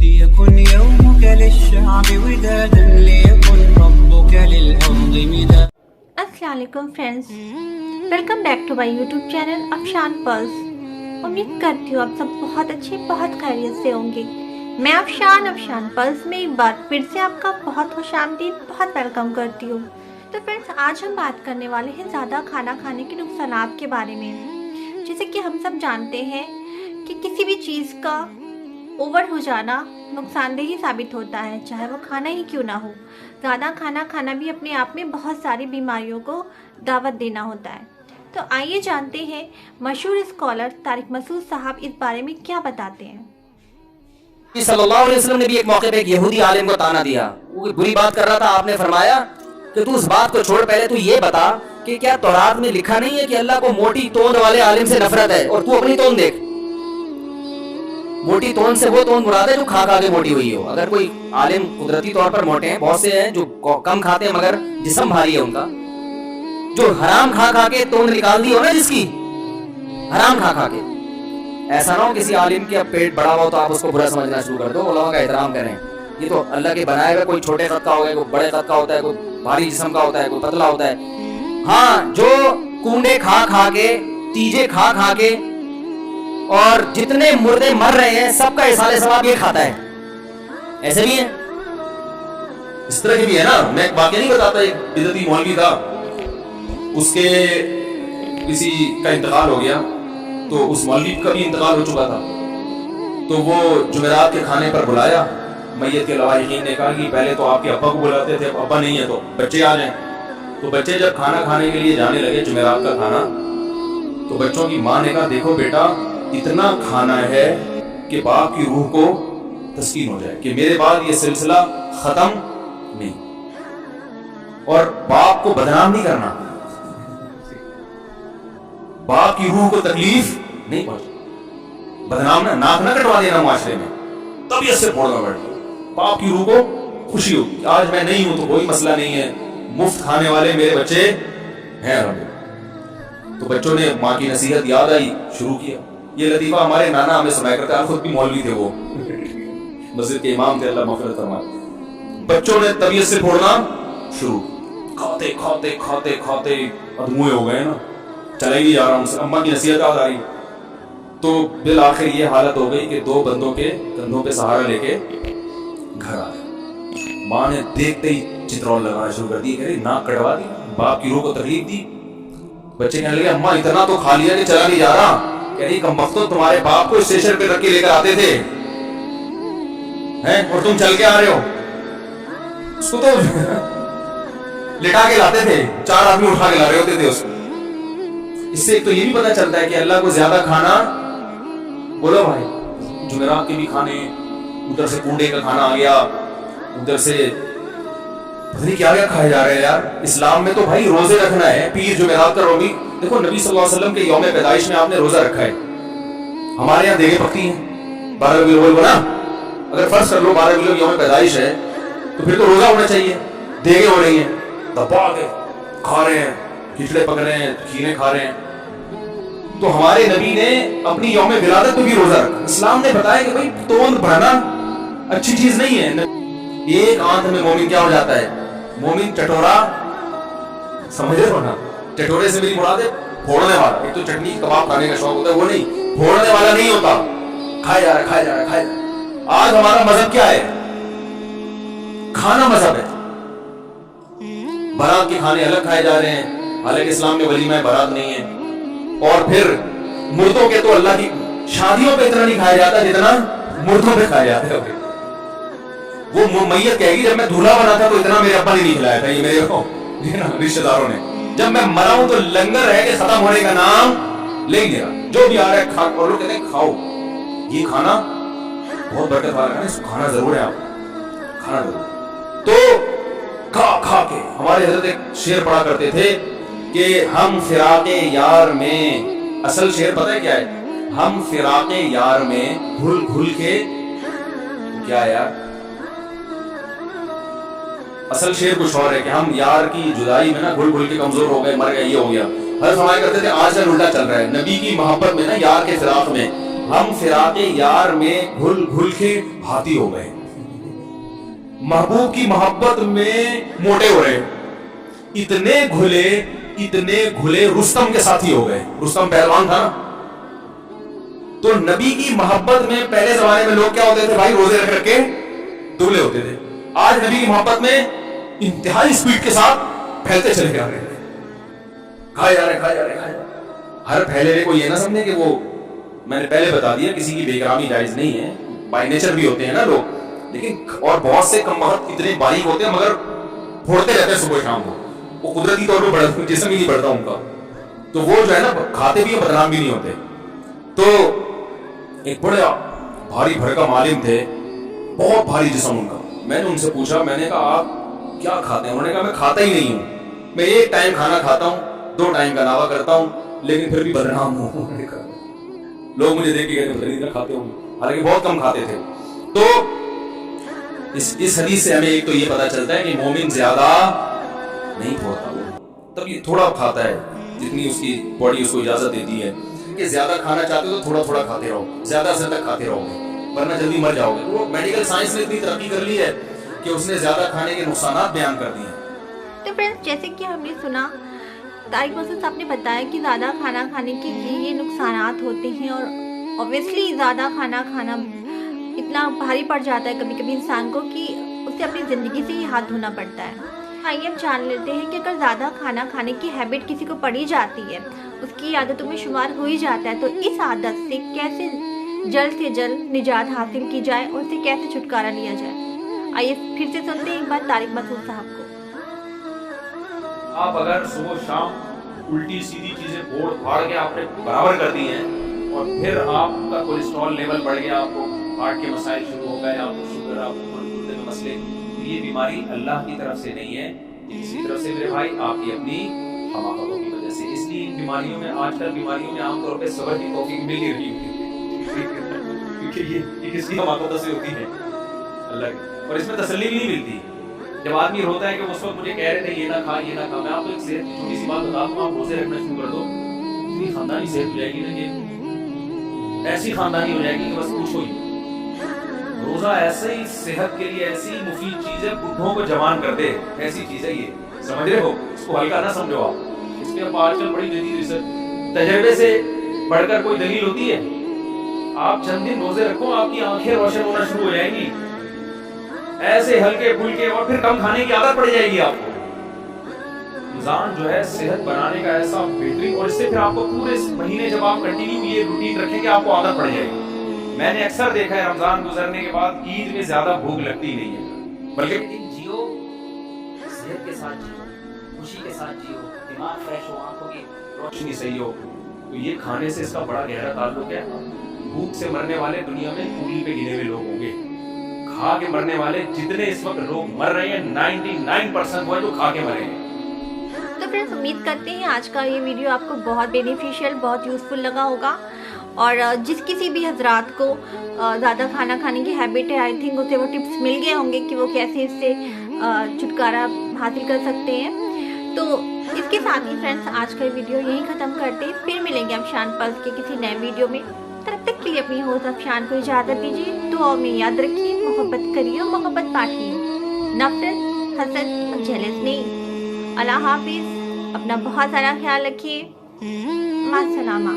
ليكن يومك للشعب ودادا ليكن ربك للأرض مدادا. अस्सलाम वालेकुम friends, welcome back to my YouTube channel Afshan Pulse. उम्मीद करती हूँ आप सब बहुत अच्छे बहुत खैरियत से होंगे। मैं अफशान पल्स में एक बार फिर से आपका बहुत खुशामदीद बहुत वेलकम करती हूँ। तो फ्रेंड्स, आज हम बात करने वाले हैं ज़्यादा खाना खाने के नुकसानात के बारे में। जैसे कि हम सब जानते हैं कि किसी भी चीज़ का ओवर हो जाना नुकसानदेह ही साबित होता है, चाहे वो खाना ही क्यों ना हो। ज़्यादा खाना खाना भी अपने आप में बहुत सारी बीमारियों को दावत देना होता है। तो आइए जानते हैं मशहूर स्कॉलर तारिक मसूद साहब इस बारे में क्या बताते हैं। सल्लल्लाहु अलैहि वसल्लम ने भी एक मौके पे एक यहूदी आलिम को ताना दिया। वो बुरी बात कर रहा था, आपने फरमाया कि तू उस बात को छोड़, पहले तू ये बता कि क्या तौरात में लिखा नहीं है कि अल्लाह को मोटी तोंद वाले आलिम से नफरत है, और तू अपनी तोंद देख। मोटी तोंद से वो तोंद मुराद है जो खा खा के मोटी हुई हो। अगर कोई आलिम कुदरती तौर पर मोटे हैं, बहुत से हैं जो कम खाते हैं मगर जिस्म भारी है उनका, जो हराम खा खा के तोंद निकाल दी हो ना, जिसकी हराम खा खा के, ऐसा ना हो किसी आलिम के पेट बड़ा हो तो आप उसको बुरा समझना शुरू कर दो, उलमा का एहतराम करें। ये तो अल्लाह के बनाए हुए, कोई छोटे कद का होगा, कोई बड़े कद का होता है, कोई भारी जिस्म का होता है, कोई पतला होता है। हाँ, जो कूंडे खा खा के, तीजे खा खा के, और जितने मुर्दे मर रहे हैं सबका इसाले सवाब ये खाता है, ऐसे भी है। इस तरह की भी है ना। मैं एक वाकया नहीं बताता, एक बिदती मौलवी था, उसके किसी का इंतकाल हो गया, तो उस मौलवी का भी इंतकाल हो चुका था। तो वो जुमेरात के खाने पर बुलाया, मैयत के लवाहिकीन ने कहा कि पहले तो आपके अब्बा को बुलाते थे, अब अब्बा नहीं है तो बच्चे आ जाएं। तो बच्चे जब खाना खाने के लिए जाने लगे, जुमेरात का खाना, तो बच्चों की माँ ने कहा देखो बेटा, इतना खाना है कि बाप की रूह को तस्कीन हो जाए कि मेरे बाद ये सिलसिला खत्म नहीं, और बाप को बदनाम नहीं करना, बाप की रूह को तकलीफ नहीं पहुंचे, बदनाम ना, नाक ना कटवा देना माशरे में, तबीयत से फोड़ना पड़ता। बाप की रूह को खुशी हो, आज मैं नहीं हूं तो कोई मसला नहीं है, मुफ्त खाने वाले मेरे बच्चे हैं। तो बच्चों ने माँ की नसीहत याद आई, शुरू किया। ये लतीफा हमारे नाना हमें सुनाया करते हैं, खुद भी मौलवी थे, वो मस्जिद के इमाम थे, अल्लाह मग़फ़िरत फरमाए। बच्चों ने तबीयत से फोड़ना शुरू, खाते खाते खाते खाते अधमुए हो गए ना, चले ही जा रहा हूँ, अम्मा की नसीहत याद आ रही। तो बिल आखिर ये हालत हो गई कि दो बंदों के कंधों पे सहारा लेके घर आ गए। माँ ने देखते ही चित्रौल लगाना शुरू कर दी, कह रही नाक कटवा दी, बाप की रूह को तकलीफ दी। बच्चे कहने लगे अम्मा इतना तो खा लिया कि चला नहीं जा रहा। कह रही कमबख्तो, तुम्हारे बाप को स्टेशन पे रख के लेकर आते थे हैं, और तुम चल के आ रहे हो। उसको तो लिटा के लाते थे, 4 आदमी उठा के ला रहे होते थे उसको। इससे एक तो ये भी पता चलता है कि अल्लाह को ज्यादा खाना, बोलो भाई, जुमेरात के भी खाने, उधर से कूड़े का खाना आ गया, उधर से पता नहीं क्या क्या खाए जा रहे हैं यार। इस्लाम में तो भाई रोजे रखना है, पीर जुमेरात का रोमी। देखो नबी सल्लल्लाहु अलैहि वसल्लम के यौम पैदाइश में आपने रोजा रखा है, हमारे यहाँ देगे पकती हैं 12 रबीउल अव्वल ना। अगर फर्ज कर लो 12 रबीउल यौम पैदाइश है, तो फिर तो रोजा होना चाहिए। देगे हो रही हैं, दबा के खा रहे हैं, खिचड़े पक रहे हैं, खीरे खा रहे हैं। तो हमारे नबी ने अपनी यौम विलादत में भी रोजा रखा। इस्लाम ने बताया कि भाई तोंद भरना अच्छी चीज नहीं है। एक आंत में मोमिन क्या हो जाता है, मोमिन चटोरा, समझ रहे हो ना, चटोरे से मेरी मुराद है फोड़ने वाला। एक तो चटनी कबाब खाने का शौक होता है, वो नहीं, फोड़ने वाला नहीं होता, खाया जा रहा खाया जा रहा खाया जा रहा। आज हमारा मजहब क्या है, खाना मजहब है। बारात के खाने अलग खाए जा रहे हैं, हालांकि इस्लाम में वलीमा बारात नहीं है। और फिर मुर्दों के तो अल्लाह की शादियों पे इतना नहीं खाया जाता जितना मुर्दों पे खाया जाता है। वो मैयत कहेगी जब मैं दूल्हा बना था तो इतना मेरे अब्बा ने नहीं खिलाया था, ये मेरे रिश्तेदारों ने। जब मैं मरा हूं तो लंगर है कि खत्म होने का नाम ले ही नहीं रहा, जो भी आ रहा है खा। और लोग कहते हैं खाओ, ये खाना बहुत बरकत वाला है, इसको खाना जरूर है, आप खाना जरूर। तो खा खा के हमारे हज़रत एक शेर पढ़ा करते थे कि हम फिराके यार में, असल शेर पता है क्या है, हम फिराके यार में घुल घुल के, क्या यार असल शेर कुछ और है कि हम यार की जुदाई में ना घुल घुल के कमजोर हो गए, मर गए, ये हो गया। हर फरमाया करते थे आज उल्टा चल रहा है। नबी की मोहब्बत में ना, यार के फिराक में हम फिराके यार में घुल घुल के भाती हो गए, महबूब की मोहब्बत में मोटे हो रहे, इतने घुले रुस्तम के साथी हो गए। रुस्तम पहलवान था ना, तो नबी की मोहब्बत में पहले जमाने में लोग क्या होते थे भाई, रोजे रख रखे दुबले होते थे। आज नबी की मोहब्बत में इंतहाई स्पीड के साथ फैलते चले जा रहे हैं, खाए जा रहे। हर फैले को ये ना समझे कि वो, मैंने पहले बता दिया किसी की बेकरामी जायज नहीं है, बाय नेचर भी होते हैं ना लोग, लेकिन और बहुत से कम वक्त इतने बारीक होते हैं मगर फोड़ते रहते हैं सुबह शाम को, वो कुदरती तौर पर जिस्म ही नहीं बढ़ता उनका, तो वो जो है ना खाते भी बदनाम भी नहीं होते। तो एक बड़े भारी भरकम आलिम थे, बहुत भारी जिस्म उनका। मैंने उनसे पूछा, मैंने कहा आप क्या खाते हैं? उन्होंने कहा मैं खाता ही नहीं हूँ, मैं एक टाइम खाना खाता हूँ, 2 टाइम का नावा करता हूँ, लेकिन फिर भी बदनाम हूँ। लोग मुझे देख के कहते पता नहीं खाते होंगे, हालांकि बहुत कम खाते थे। तो इस हदीस से हमें एक तो ये पता चलता है कि मोमिन ज्यादा नहीं फोड़ता, वो तब ये थोड़ा खाता है जितनी उसकी बॉडी उसको इजाजत देती है। कि ज्यादा खाना चाहते हो तो थोड़ा थोड़ा खाते रहो, ज्यादा से तक खाते रहोगे वरना जल्दी मर जाओगे। तो मेडिकल साइंस ने इतनी तरक्की कर ली है कि उसने ज्यादा खाने के नुकसानात बयान कर दिए। तो फ्रेंड्स, जैसे कि हमने सुना, तारिक मसूद साहब ने बताया कि ज़्यादा खाना खाने के ये नुकसानात होते हैं, और ऑब्वियसली ज़्यादा खाना खाना इतना भारी पड़ जाता है कभी कभी इंसान को कि उसे अपनी ज़िंदगी से ही हाथ धोना पड़ता है। आइए अब जान लेते हैं कि अगर ज़्यादा खाना खाने की हैबिट किसी को पड़ी जाती है, उसकी आदतों में शुमार हो ही जाता है, तो इस आदत से कैसे जल्द से जल्द निजात हासिल की जाए और उससे कैसे छुटकारा लिया जाए। आइए फिर से सुनते हैं एक बार तारिक मसूद साहब को। आप अगर सुबह शाम उल्टी सीधी चीजें फोड़ फाड़ के आपने बराबर कर दी हैं और फिर आपका कोलेस्ट्रॉल लेवल बढ़ गया, आपको हार्ट के मसाइल शुरू हो गए, आपको शुगर, आपको गुर्दे में मसले, तो ये बीमारी अल्लाह की तरफ से नहीं है, ये किसी तरफ से मेरे भाई आपकी अपनी हमाकतों की वजह से। इसलिए इन बीमारियों में, आजकल बीमारियों में आमतौर पर सब्र की तौफीक मिल नहीं रही क्योंकि ये किसकी हमाकतों से होती है, अल्लाह की, और इसमें तसल्ली भी नहीं मिलती। जब आदमी रोता है कि उस वक्त मुझे कह रहे थे ये ना खा ये ना खा, मैं आपको एक छोटी सी बात बता दूं, आप रोजे रखना शुरू कर दो, इतनी खानदानी सेहत हो जाएगी ना, ये ऐसी खानदानी हो जाएगी कि बस पूछो ही। रोजा ऐसे ही सेहत के लिए ऐसी मुफीद चीज है, बुढ़ों को जवान कर दे, ऐसी चीज है ये, समझ रहे हो, इसको हल्का ना समझो आप। इस पे आजकल बड़ी जदीद रिसर्च, तजर्बे से बढ़कर कोई दलील होती है। आप चंद दिन रोजे रखो, आपकी आंखें रोशन होना शुरू हो जाएंगी, ऐसे हल्के फुल्के, और फिर कम खाने की आदत पड़ जाएगी आपको। रमजान जो है सेहत बनाने का ऐसा बेहतरीन, और इससे फिर आपको पूरे महीने जब आप कंटिन्यू ये रूटीन रखेंगे आपको आदत पड़ जाएगी। मैंने अक्सर देखा है रमजान गुजरने के बाद ईद में ज्यादा भूख लगती नहीं है, बल्कि जियो, सेहत के साथ जियो, खुशी के साथ जियो, दिमाग फ्रेश हो, आंखों की रोशनी सही हो, तो ये खाने से इसका बड़ा गहरा ताल्लुक है। भूख से मरने वाले दुनिया में उंगली पे गिने हुए लोग होंगे, खा के मरने वाले जितने इस वक्त लोग मर रहे हैं 99% वो है जो खा के मरे हैं। तो फ्रेंड्स, उम्मीद करते हैं आज का ये वीडियो आपको बहुत बेनिफिशियल, बहुत यूज़फुल लगा होगा, और जिस किसी भी हजरात को ज़्यादा खाना खाने की हैबिट है, आई थिंक उसे वो टिप्स मिल गए होंगे कि वो कैसे इससे छुटकारा हासिल कर सकते हैं। तो इसके साथ ही फ्रेंड्स आज का वीडियो यहीं ख़त्म करते हैं, फिर मिलेंगे अफशान पल्स के किसी नए वीडियो में। तब तक के लिए अपनी होस्ट अफशान को इजाज़त दीजिए। दुआ में याद रखिए, मोहब्बत करिए और मोहब्बत बांटिए, नफरत, हसद और जेलस नहीं। अल्लाह हाफिज़, अपना बहुत सारा ख्याल रखिए, मासलामा।